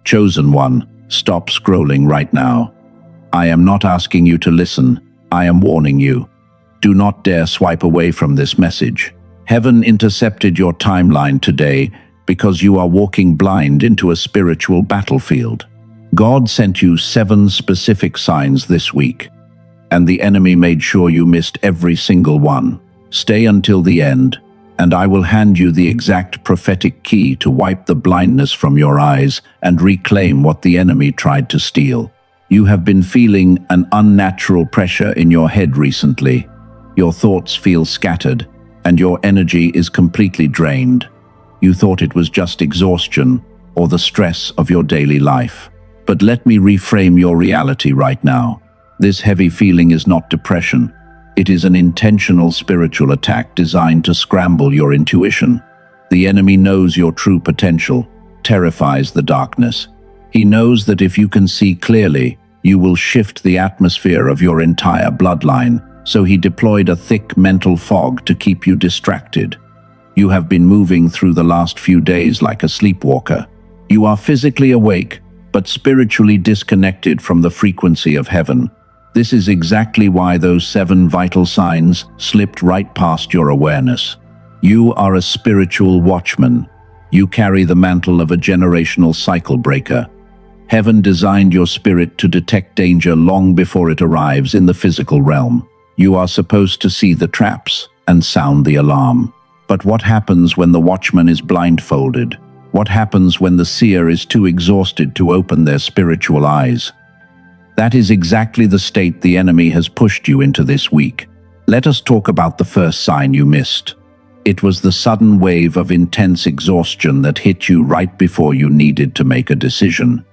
Chosen one, stop scrolling right now. I am not asking you to listen, I am warning you. Do not dare swipe away from this message. Heaven intercepted your timeline today because you are walking blind into a spiritual battlefield. God sent you 7 specific signs this week, and the enemy made sure you missed every single one. Stay until the end, and I will hand you the exact prophetic key to wipe the blindness from your eyes and reclaim what the enemy tried to steal. You have been feeling an unnatural pressure in your head recently. Your thoughts feel scattered, and your energy is completely drained. You thought it was just exhaustion or the stress of your daily life. But let me reframe your reality right now. This heavy feeling is not depression. It is an intentional spiritual attack designed to scramble your intuition. The enemy knows your true potential, terrifies the darkness. He knows that if you can see clearly, you will shift the atmosphere of your entire bloodline, so he deployed a thick mental fog to keep you distracted. You have been moving through the last few days like a sleepwalker. You are physically awake, but spiritually disconnected from the frequency of heaven. This is exactly why those 7 vital signs slipped right past your awareness. You are a spiritual watchman. You carry the mantle of a generational cycle breaker. Heaven designed your spirit to detect danger long before it arrives in the physical realm. You are supposed to see the traps and sound the alarm. But what happens when the watchman is blindfolded? What happens when the seer is too exhausted to open their spiritual eyes? That is exactly the state the enemy has pushed you into this week. Let us talk about the first sign you missed. It was the sudden wave of intense exhaustion that hit you right before you needed to make a decision.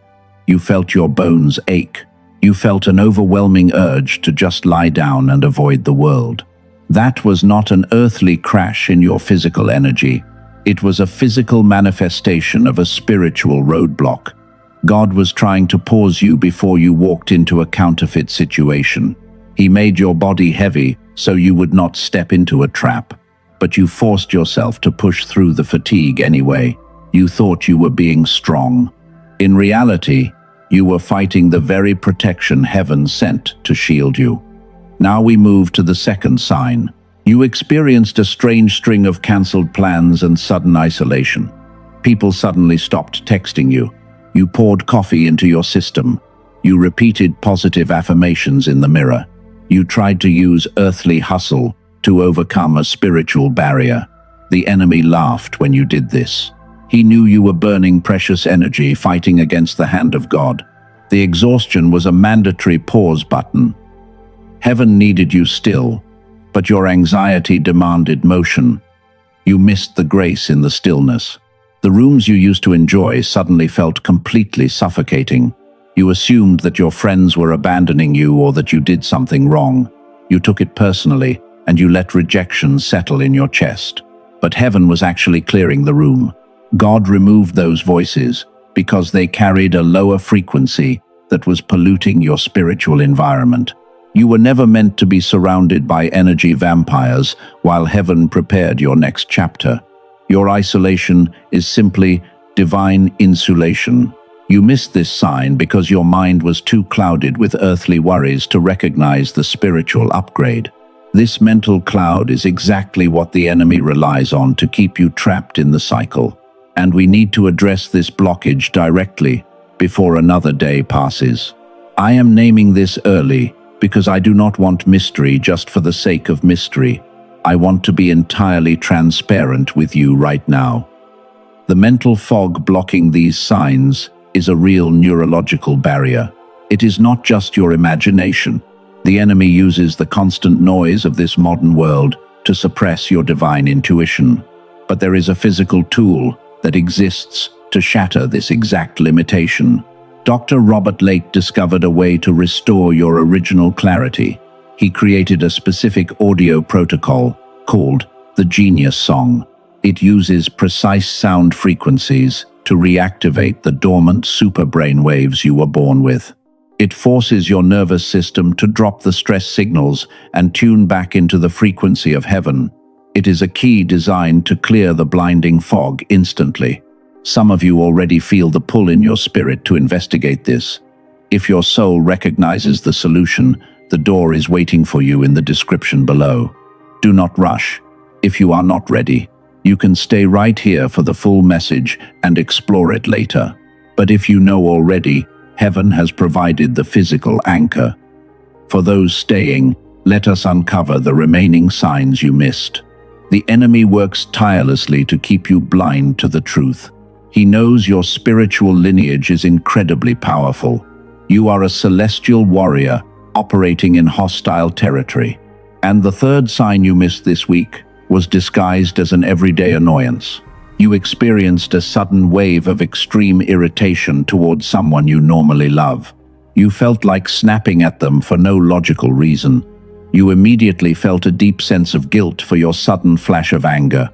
You felt your bones ache. You felt an overwhelming urge to just lie down and avoid the world. That was not an earthly crash in your physical energy. It was a physical manifestation of a spiritual roadblock. God was trying to pause you before you walked into a counterfeit situation. He made your body heavy so you would not step into a trap, but you forced yourself to push through the fatigue anyway. You thought you were being strong. In reality, you were fighting the very protection heaven sent to shield you. Now we move to the second sign. You experienced a strange string of cancelled plans and sudden isolation. People suddenly stopped texting you. You poured coffee into your system. You repeated positive affirmations in the mirror. You tried to use earthly hustle to overcome a spiritual barrier. The enemy laughed when you did this. He knew you were burning precious energy fighting against the hand of God. The exhaustion was a mandatory pause button. Heaven needed you still, but your anxiety demanded motion. You missed the grace in the stillness. The rooms you used to enjoy suddenly felt completely suffocating. You assumed that your friends were abandoning you or that you did something wrong. You took it personally, and you let rejection settle in your chest. But heaven was actually clearing the room. God removed those voices because they carried a lower frequency that was polluting your spiritual environment. You were never meant to be surrounded by energy vampires while heaven prepared your next chapter. Your isolation is simply divine insulation. You missed this sign because your mind was too clouded with earthly worries to recognize the spiritual upgrade. This mental cloud is exactly what the enemy relies on to keep you trapped in the cycle. And we need to address this blockage directly before another day passes. I am naming this early because I do not want mystery just for the sake of mystery. I want to be entirely transparent with you right now. The mental fog blocking these signs is a real neurological barrier. It is not just your imagination. The enemy uses the constant noise of this modern world to suppress your divine intuition. But there is a physical tool that exists to shatter this exact limitation. Dr. Robert Lake discovered a way to restore your original clarity. He created a specific audio protocol called the Genius Song. It uses precise sound frequencies to reactivate the dormant superbrain waves you were born with. It forces your nervous system to drop the stress signals and tune back into the frequency of heaven. It is a key designed to clear the blinding fog instantly. Some of you already feel the pull in your spirit to investigate this. If your soul recognizes the solution, the door is waiting for you in the description below. Do not rush. If you are not ready, you can stay right here for the full message and explore it later. But if you know already, heaven has provided the physical anchor. For those staying, let us uncover the remaining signs you missed. The enemy works tirelessly to keep you blind to the truth. He knows your spiritual lineage is incredibly powerful. You are a celestial warrior operating in hostile territory. And the third sign you missed this week was disguised as an everyday annoyance. You experienced a sudden wave of extreme irritation towards someone you normally love. You felt like snapping at them for no logical reason. You immediately felt a deep sense of guilt for your sudden flash of anger.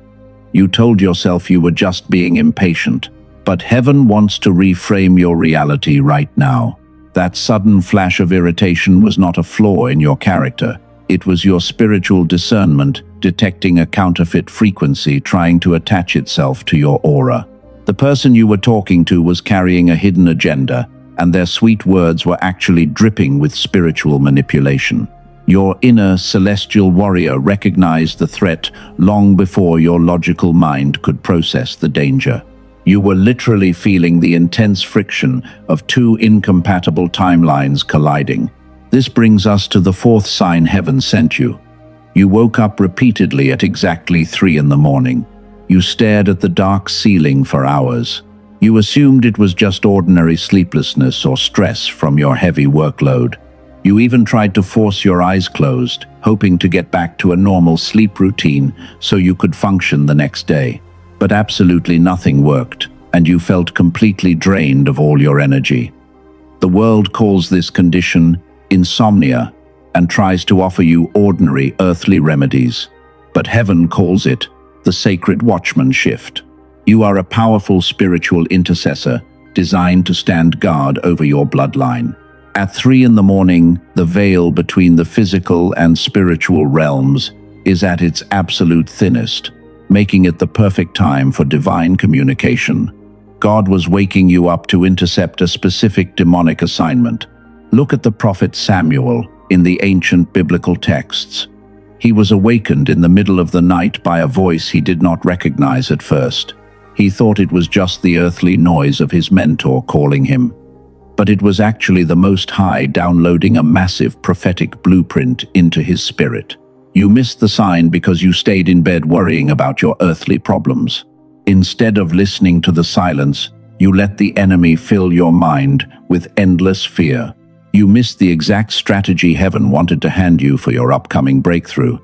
You told yourself you were just being impatient. But heaven wants to reframe your reality right now. That sudden flash of irritation was not a flaw in your character. It was your spiritual discernment detecting a counterfeit frequency trying to attach itself to your aura. The person you were talking to was carrying a hidden agenda, and their sweet words were actually dripping with spiritual manipulation. Your inner celestial warrior recognized the threat long before your logical mind could process the danger. You were literally feeling the intense friction of two incompatible timelines colliding. This brings us to the fourth sign heaven sent you. You woke up repeatedly at exactly 3 in the morning. You stared at the dark ceiling for hours. You assumed it was just ordinary sleeplessness or stress from your heavy workload. You even tried to force your eyes closed, hoping to get back to a normal sleep routine so you could function the next day. But absolutely nothing worked, and you felt completely drained of all your energy. The world calls this condition insomnia and tries to offer you ordinary earthly remedies. But heaven calls it the sacred watchman shift. You are a powerful spiritual intercessor designed to stand guard over your bloodline. At 3 in the morning, the veil between the physical and spiritual realms is at its absolute thinnest, making it the perfect time for divine communication. God was waking you up to intercept a specific demonic assignment. Look at the prophet Samuel in the ancient biblical texts. He was awakened in the middle of the night by a voice he did not recognize at first. He thought it was just the earthly noise of his mentor calling him. But it was actually the Most High downloading a massive prophetic blueprint into his spirit. You missed the sign because you stayed in bed worrying about your earthly problems. Instead of listening to the silence, you let the enemy fill your mind with endless fear. You missed the exact strategy heaven wanted to hand you for your upcoming breakthrough.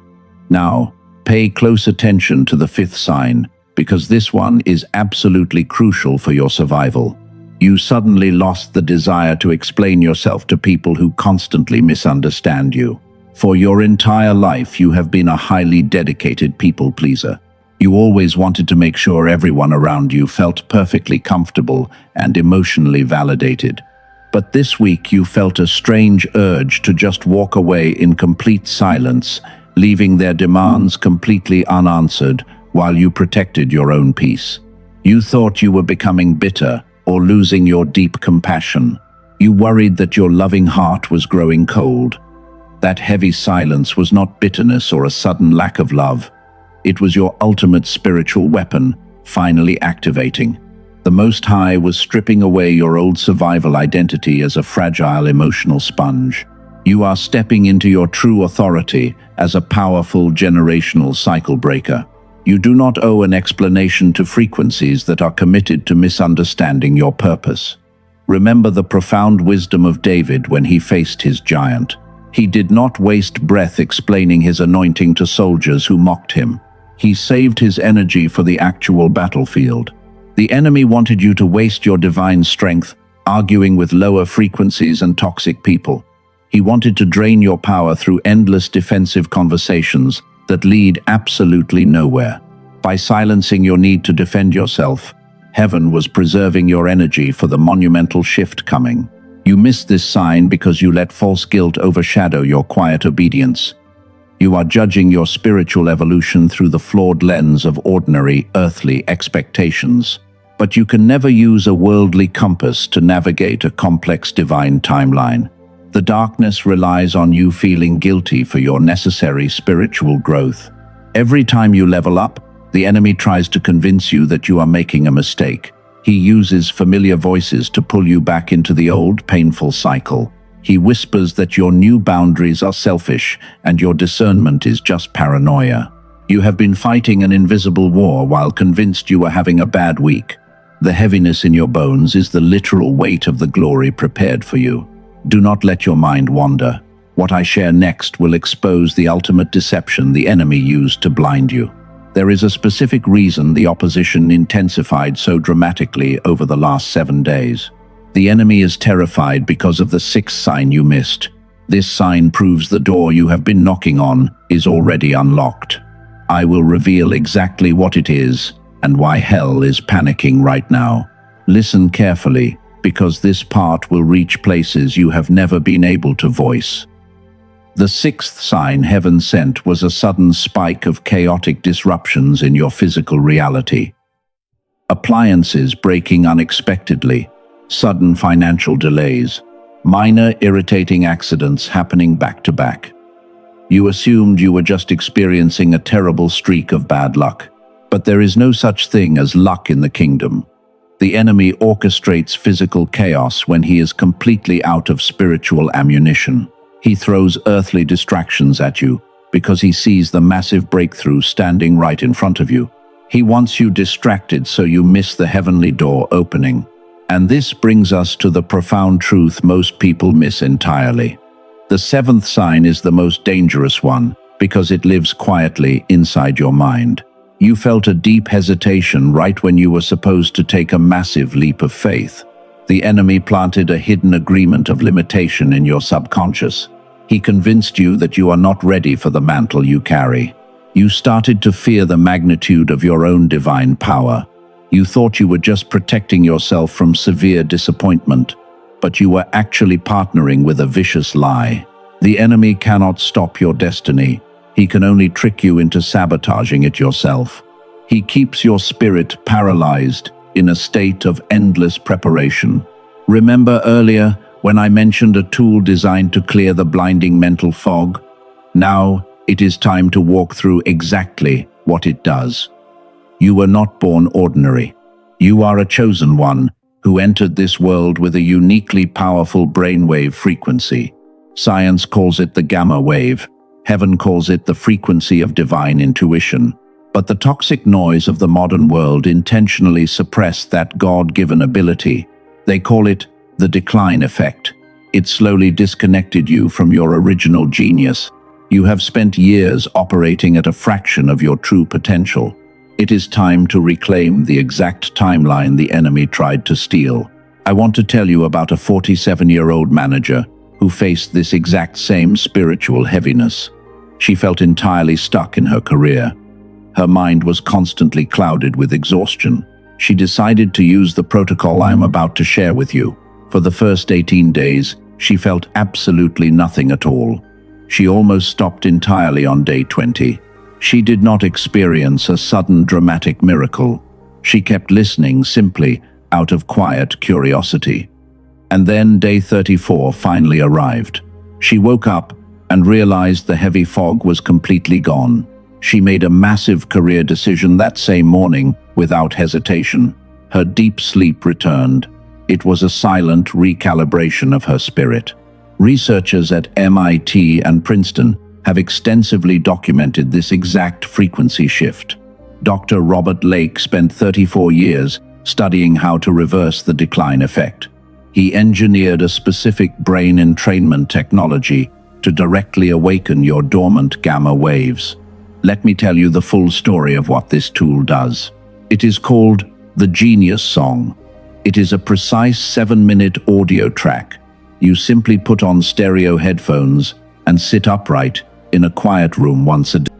Now, pay close attention to the 5th sign, because this one is absolutely crucial for your survival. You suddenly lost the desire to explain yourself to people who constantly misunderstand you. For your entire life, you have been a highly dedicated people pleaser. You always wanted to make sure everyone around you felt perfectly comfortable and emotionally validated. But this week you felt a strange urge to just walk away in complete silence, leaving their demands completely unanswered while you protected your own peace. You thought you were becoming bitter or losing your deep compassion. You worried that your loving heart was growing cold. That heavy silence was not bitterness or a sudden lack of love. It was your ultimate spiritual weapon, finally activating. The Most High was stripping away your old survival identity as a fragile emotional sponge. You are stepping into your true authority as a powerful generational cycle breaker. You do not owe an explanation to frequencies that are committed to misunderstanding your purpose. Remember the profound wisdom of David when he faced his giant. He did not waste breath explaining his anointing to soldiers who mocked him. He saved his energy for the actual battlefield. The enemy wanted you to waste your divine strength, arguing with lower frequencies and toxic people. He wanted to drain your power through endless defensive conversations that lead absolutely nowhere. By silencing your need to defend yourself, heaven was preserving your energy for the monumental shift coming. You missed this sign because you let false guilt overshadow your quiet obedience. You are judging your spiritual evolution through the flawed lens of ordinary, earthly expectations. but you can never use a worldly compass to navigate a complex divine timeline. The darkness relies on you feeling guilty for your necessary spiritual growth. Every time you level up, the enemy tries to convince you that you are making a mistake. He uses familiar voices to pull you back into the old, painful cycle. He whispers that your new boundaries are selfish and your discernment is just paranoia. You have been fighting an invisible war while convinced you are having a bad week. The heaviness in your bones is the literal weight of the glory prepared for you. Do not let your mind wander. What I share next will expose the ultimate deception the enemy used to blind you. There is a specific reason the opposition intensified so dramatically over the last 7 days. The enemy is terrified because of the 6th sign you missed. This sign proves the door you have been knocking on is already unlocked. I will reveal exactly what it is and why hell is panicking right now. Listen carefully, because this part will reach places you have never been able to voice. The 6th sign heaven sent was a sudden spike of chaotic disruptions in your physical reality. Appliances breaking unexpectedly, sudden financial delays, minor irritating accidents happening back to back. You assumed you were just experiencing a terrible streak of bad luck, but there is no such thing as luck in the kingdom. The enemy orchestrates physical chaos when he is completely out of spiritual ammunition. He throws earthly distractions at you because he sees the massive breakthrough standing right in front of you. He wants you distracted so you miss the heavenly door opening. And this brings us to the profound truth most people miss entirely. The 7th sign is the most dangerous one because it lives quietly inside your mind. You felt a deep hesitation right when you were supposed to take a massive leap of faith. The enemy planted a hidden agreement of limitation in your subconscious. He convinced you that you are not ready for the mantle you carry. You started to fear the magnitude of your own divine power. You thought you were just protecting yourself from severe disappointment, but you were actually partnering with a vicious lie. The enemy cannot stop your destiny. He can only trick you into sabotaging it yourself. He keeps your spirit paralyzed in a state of endless preparation. Remember earlier when I mentioned a tool designed to clear the blinding mental fog? Now it is time to walk through exactly what it does. You were not born ordinary. You are a chosen one who entered this world with a uniquely powerful brainwave frequency. Science calls it the gamma wave. Heaven calls it the frequency of divine intuition. But the toxic noise of the modern world intentionally suppressed that God-given ability. They call it the decline effect. It slowly disconnected you from your original genius. You have spent years operating at a fraction of your true potential. It is time to reclaim the exact timeline the enemy tried to steal. I want to tell you about a 47-year-old manager who faced this exact same spiritual heaviness. She felt entirely stuck in her career. Her mind was constantly clouded with exhaustion. She decided to use the protocol I am about to share with you. For the first 18 days, she felt absolutely nothing at all. She almost stopped entirely on day 20. She did not experience a sudden dramatic miracle. She kept listening simply out of quiet curiosity. And then day 34 finally arrived. She woke up and realized the heavy fog was completely gone. She made a massive career decision that same morning without hesitation. Her deep sleep returned. It was a silent recalibration of her spirit. Researchers at MIT and Princeton have extensively documented this exact frequency shift. Dr. Robert Lake spent 34 years studying how to reverse the decline effect. He engineered a specific brain entrainment technology to directly awaken your dormant gamma waves. Let me tell you the full story of what this tool does. It is called the Genius Song. It is a precise 7-minute audio track. You simply put on stereo headphones and sit upright in a quiet room once a day.